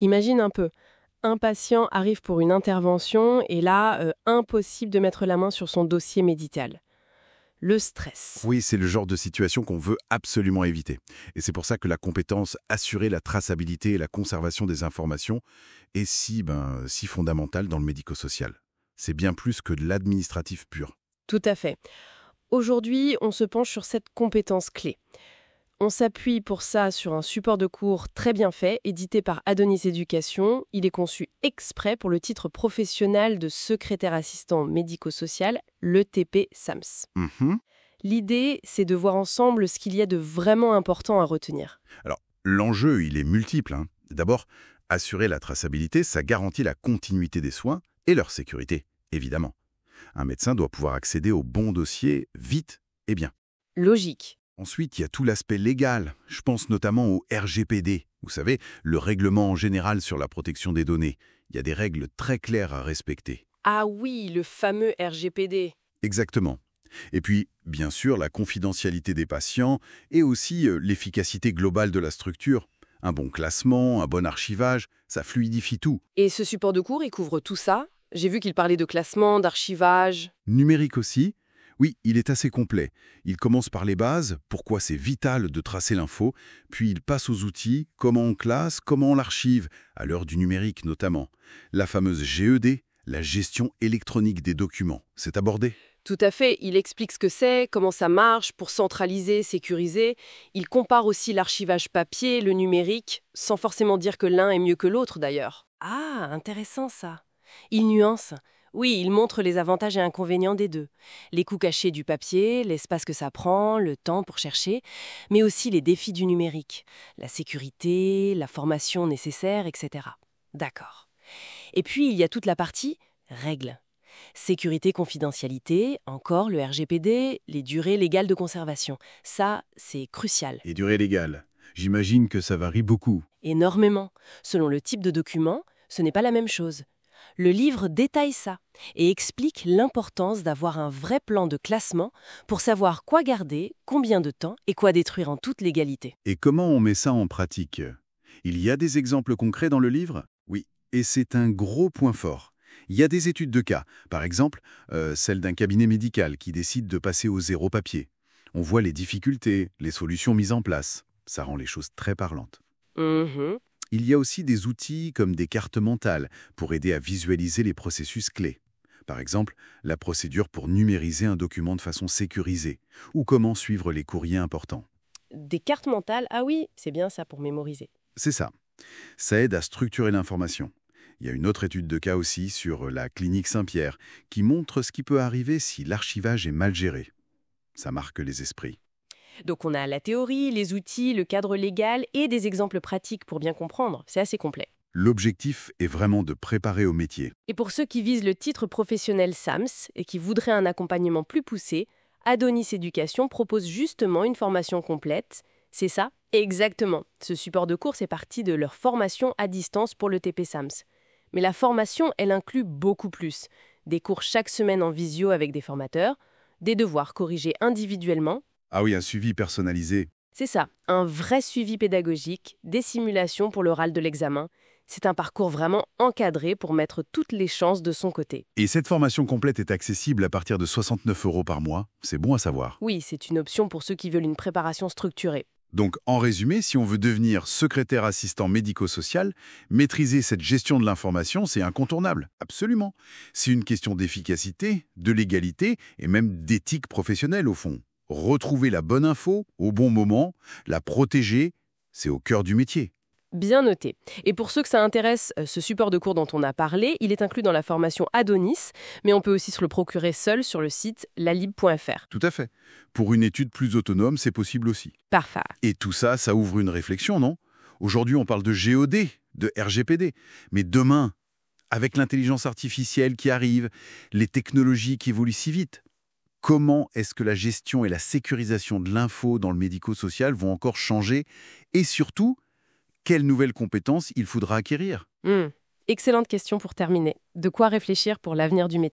Imagine un peu. Un patient arrive pour une intervention et là, impossible de mettre la main sur son dossier médical. Le stress. Oui, c'est le genre de situation qu'on veut absolument éviter. Et c'est pour ça que la compétence assurer la traçabilité et la conservation des informations est si fondamentale dans le médico-social. C'est bien plus que de l'administratif pur. Tout à fait. Aujourd'hui, on se penche sur cette compétence clé. On s'appuie pour ça sur un support de cours très bien fait, édité par Adonis Éducation. Il est conçu exprès pour le titre professionnel de secrétaire assistant médico-social, l'ETP SAMS. Mhm. L'idée, c'est de voir ensemble ce qu'il y a de vraiment important à retenir. Alors, l'enjeu, il est multiple, hein. D'abord, assurer la traçabilité, ça garantit la continuité des soins et leur sécurité, évidemment. Un médecin doit pouvoir accéder au bon dossier vite et bien. Logique. Ensuite, il y a tout l'aspect légal. Je pense notamment au RGPD. Vous savez, le règlement général sur la protection des données. Il y a des règles très claires à respecter. Ah oui, le fameux RGPD. Exactement. Et puis, bien sûr, la confidentialité des patients et aussi l'efficacité globale de la structure. Un bon classement, un bon archivage, ça fluidifie tout. Et ce support de cours, il couvre tout ça? J'ai vu qu'il parlait de classement, d'archivage. Numérique aussi. Oui, il est assez complet. Il commence par les bases, pourquoi c'est vital de tracer l'info, puis il passe aux outils, comment on classe, comment on l'archive, à l'heure du numérique notamment. La fameuse GED, la gestion électronique des documents, c'est abordé. Tout à fait, il explique ce que c'est, comment ça marche, pour centraliser, sécuriser. Il compare aussi l'archivage papier, le numérique, sans forcément dire que l'un est mieux que l'autre d'ailleurs. Ah, intéressant ça. Il nuance. Oui, il montre les avantages et inconvénients des deux. Les coûts cachés du papier, l'espace que ça prend, le temps pour chercher, mais aussi les défis du numérique, la sécurité, la formation nécessaire, etc. D'accord. Et puis, il y a toute la partie règles. Sécurité, confidentialité, encore le RGPD, les durées légales de conservation. Ça, c'est crucial. Et durée légale. J'imagine que ça varie beaucoup. Énormément. Selon le type de document, ce n'est pas la même chose. Le livre détaille ça et explique l'importance d'avoir un vrai plan de classement pour savoir quoi garder, combien de temps et quoi détruire en toute légalité. Et comment on met ça en pratique? Il y a des exemples concrets dans le livre? Oui, et c'est un gros point fort. Il y a des études de cas, par exemple, celle d'un cabinet médical qui décide de passer au zéro papier. On voit les difficultés, les solutions mises en place. Ça rend les choses très parlantes. Mhm. Il y a aussi des outils comme des cartes mentales pour aider à visualiser les processus clés. Par exemple, la procédure pour numériser un document de façon sécurisée, ou comment suivre les courriers importants. Des cartes mentales, ah oui, c'est bien ça pour mémoriser. C'est ça. Ça aide à structurer l'information. Il y a une autre étude de cas aussi sur la clinique Saint-Pierre qui montre ce qui peut arriver si l'archivage est mal géré. Ça marque les esprits. Donc on a la théorie, les outils, le cadre légal et des exemples pratiques pour bien comprendre. C'est assez complet. L'objectif est vraiment de préparer au métier. Et pour ceux qui visent le titre professionnel SAMS et qui voudraient un accompagnement plus poussé, Adonis Éducation propose justement une formation complète. C'est ça? Exactement. Ce support de cours est partie de leur formation à distance pour le TP SAMS. Mais la formation, elle inclut beaucoup plus. Des cours chaque semaine en visio avec des formateurs, des devoirs corrigés individuellement. Ah oui, un suivi personnalisé. C'est ça, un vrai suivi pédagogique, des simulations pour l'oral de l'examen. C'est un parcours vraiment encadré pour mettre toutes les chances de son côté. Et cette formation complète est accessible à partir de 69 € par mois. C'est bon à savoir. Oui, c'est une option pour ceux qui veulent une préparation structurée. Donc, en résumé, si on veut devenir secrétaire assistant médico-social, maîtriser cette gestion de l'information, c'est incontournable. Absolument. C'est une question d'efficacité, de légalité et même d'éthique professionnelle au fond. Retrouver la bonne info au bon moment, la protéger, c'est au cœur du métier. Bien noté. Et pour ceux que ça intéresse, ce support de cours dont on a parlé, il est inclus dans la formation Adonis, mais on peut aussi se le procurer seul sur le site lalib.fr. Tout à fait. Pour une étude plus autonome, c'est possible aussi. Parfait. Et tout ça, ça ouvre une réflexion, non? Aujourd'hui, on parle de GOD, de RGPD. Mais demain, avec l'intelligence artificielle qui arrive, les technologies qui évoluent si vite, comment est-ce que la gestion et la sécurisation de l'info dans le médico-social vont encore changer? Et surtout, quelles nouvelles compétences il faudra acquérir? Excellente question pour terminer. De quoi réfléchir pour l'avenir du métier.